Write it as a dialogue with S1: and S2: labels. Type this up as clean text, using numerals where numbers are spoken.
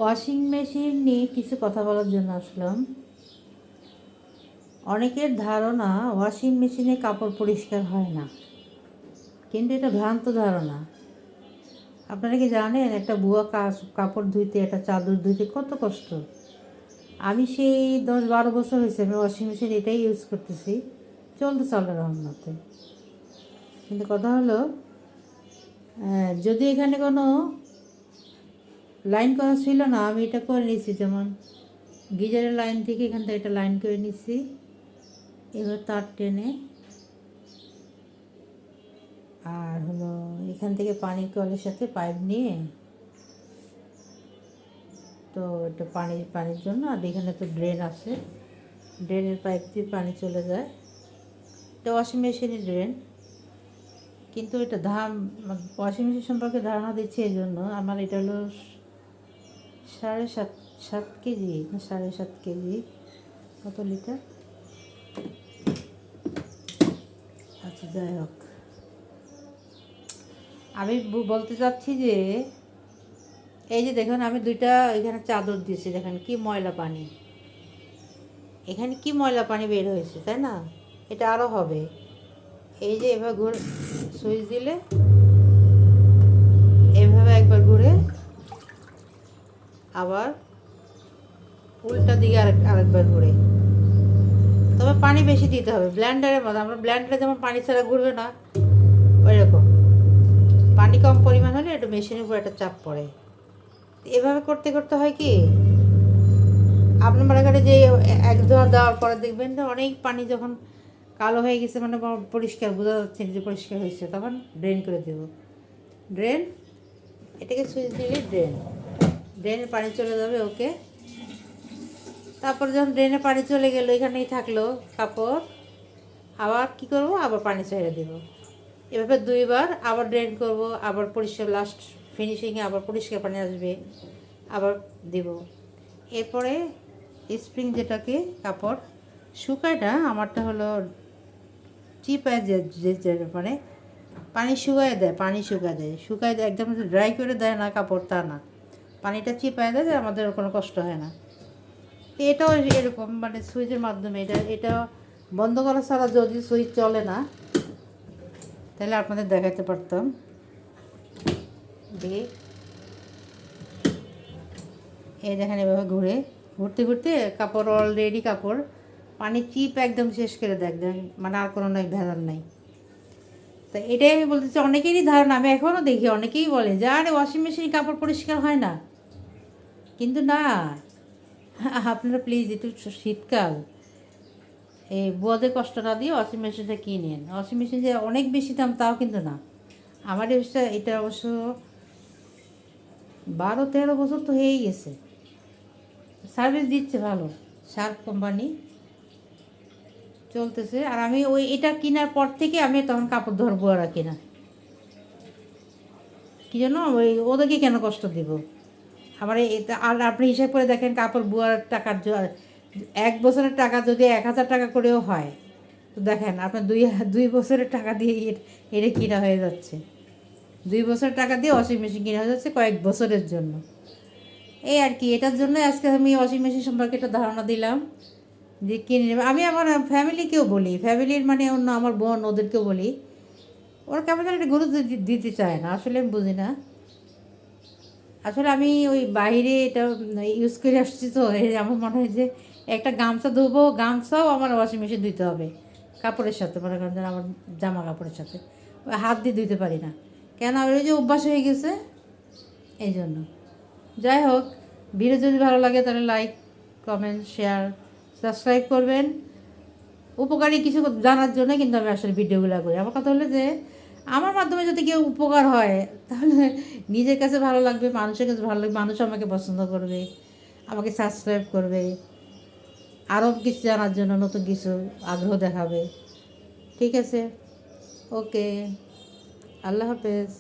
S1: Washing machine নিয়ে কিছু কথা বলার জন্য আসলাম। অনেকের ধারণা ওয়াশিং মেশিনে কাপড় পরিষ্কার হয় না, কিন্তু এটা ভ্রান্ত ধারণা। আপনারা কি জানেন একটা বুয়া কাপড় ধুইতে, একটা চাদর ধুইতে কত কষ্ট? আমি সেই 10-12 বছর হয়েছে আমি ওয়াশিং মেশিন এটাই ইউজ করতেছি, চলতেছে আল্লাহর রহমতে। কিন্তু কথা হলো, যদি এখানে কোনো লাইন করা ছিল না, আমি এটা করে নিয়েছি। যেমন গিজারের লাইন থেকে এখান থেকে একটা লাইন করে নিচ্ছি, এবার তার টেনে আর হলো এখান থেকে পানির কলের সাথে পাইপ নিয়ে, তো এটা পানির জন্য। আর এখানে তো ড্রেন আছে, ড্রেনের পাইপ দিয়ে পানি চলে যায়। এটা ওয়াশিং মেশিনের ড্রেন। কিন্তু এটা ওয়াশিং মেশিন সম্পর্কে ধারণা দিচ্ছি এই জন্য, আমার এটা হলো 7.5 কেজি না 7.5 কেজি, কত লিটার, আচ্ছা যাই হোক। আমি বলতে চাচ্ছি যে এই যে দেখুন, আমি দুইটা এখানে চাদর দিয়েছি, দেখেন কি ময়লা পানি, এখানে কি ময়লা পানি বের হয়েছে, তাই না? এটা আরও হবে। এই যে এভাবে ঘুরে সুইচ দিলে, এভাবে একবার ঘুরে আবার উল্টা দিকে আরেকবার ঘুরে। তবে পানি বেশি দিতে হবে, ব্লেন্ডারের মতো। আমরা ব্লেন্ডারে যেমন পানি ছাড়া ঘুরবে না, ওই রকম পানি কম পরিমাণ হলে একটু মেশিনের উপর একটা চাপ পড়ে। এভাবে করতে করতে হয় কি, আপনার মনে করেন যে এক ধোয়া দেওয়ার পরে দেখবেন যে অনেক পানি যখন কালো হয়ে গেছে, মানে পরিষ্কার বোঝা যাচ্ছে যে পরিষ্কার হয়েছে, তখন ড্রেন করে দেব। ড্রেন, এটাকে সুইচ দিলে ড্রেনের পানি চলে যাবে। ওকে, তারপর যখন ড্রেনে পানি চলে গেলো, এখানেই থাকলো কাপড়, আবার কি করব, আবার পানি ছেড়ে দেব। এভাবে 2বার আবার ড্রেন করব, আবার পরিষ্কার, লাস্ট ফিনিশিংয়ে আবার পরিষ্কার পানি আসবে, আবার দেব। এরপরে স্প্রিং যেটাকে কাপড় শুকায় না, আমারটা হলো চিপায় যে মানে পানি শুকায় দেয়, শুকায় দেয় একদম, ড্রাই করে দেয় না কাপড়, তা না, পানিটা চিপায় দেয়, যে আমাদের কোনো কষ্ট হয় না। তো এটাও এরকম, মানে সুইচের মাধ্যমে। এটা বন্ধ করা ছাড়া যদি সুইচ চলে না, তাহলে আপনাদের দেখাতে পারতাম। দিয়ে এই দেখেন, এভাবে ঘুরতে ঘুরতে কাপড়, অলরেডি কাপড় পানি চিপ একদম শেষ করে দেয় একদম, মানে আর কোনো ভেজাল নাই। তো এটাই আমি বলতে চাই, অনেকেরই ধারণা, আমি এখনও দেখি অনেকেই বলে যে আরে ওয়াশিং মেশিন কাপড় পরিষ্কার হয় না। কিন্তু না, আপনারা প্লিজ একটু শীতকাল এই বুয়াদের কষ্ট না দিয়ে ওয়াশিং মেশিনটা কিনেন। ওয়াশিং মেশিন যে অনেক বেশি দাম তাও কিন্তু না। আমার এটা অবশ্য 12-13 বছর তো হয়েই গেছে, সার্ভিস দিচ্ছে ভালো, শার্প কোম্পানি চলতেছে। আর আমি এটা কেনার পর থেকে আমি তখন কাপড় ধরবো আর কিনা, কী জন্য ওদেরকে কেন কষ্ট দেব। আবার আর আপনি হিসাব করে দেখেন, কাপড় বুয়ার টাকার 1 বছরের টাকা যদি 1000 টাকা করেও হয়, তো দেখেন আপনার 2 বছরের টাকা দিয়ে এটা কিনা হয়ে যাচ্ছে। 2 বছরের টাকা দিয়ে ওয়াশিং মেশিন কিনা হয়ে যাচ্ছে কয়েক বছরের জন্য। এই আর কি, এটার জন্য আজকে আমি ওয়াশিং মেশিন সম্পর্কে একটা ধারণা দিলাম যে কিনে নেবে। আমি আমার ফ্যামিলিকেও বলি, ফ্যামিলির মানে অন্য আমার বোন, ওদেরকেও বলি। ওরা কেমন যেন একটা গুরুত্ব দিতে চায় না, আসলে আমি বুঝি না। আসলে আমি ওই বাইরে এটা ইউজ করে আসছি, তো আমার মনে হয় যে একটা গামছা ধোবো, গামছাও আমার ওয়াশিং মেশিন ধুতে হবে কাপড়ের সাথে, মনে করেন যেন আমার জামা কাপড়ের সাথে ওই হাত দিয়ে ধুতে পারি না, কেন ওই যে অভ্যাস হয়ে গেছে, এই জন্য। যাই হোক, ভিডিও যদি ভালো লাগে তাহলে লাইক, কমেন্ট, শেয়ার, সাবস্ক্রাইব করবেন। উপকারী কিছু জানার জন্য কিন্তু আমি আসলে ভিডিওগুলো করি। আমার কথা হলো যে আমার মাধ্যমে যদি কেউ উপকার হয়, তাহলে নিজের কাছে ভালো লাগবে, মানুষের কাছে ভালো লাগবে, মানুষ আমাকে পছন্দ করবে, আমাকে সাবস্ক্রাইব করবে, আরও কিছু জানার জন্য নতুন কিছু আগ্রহ দেখাবে। ঠিক আছে, ওকে, আল্লাহ হাফেজ।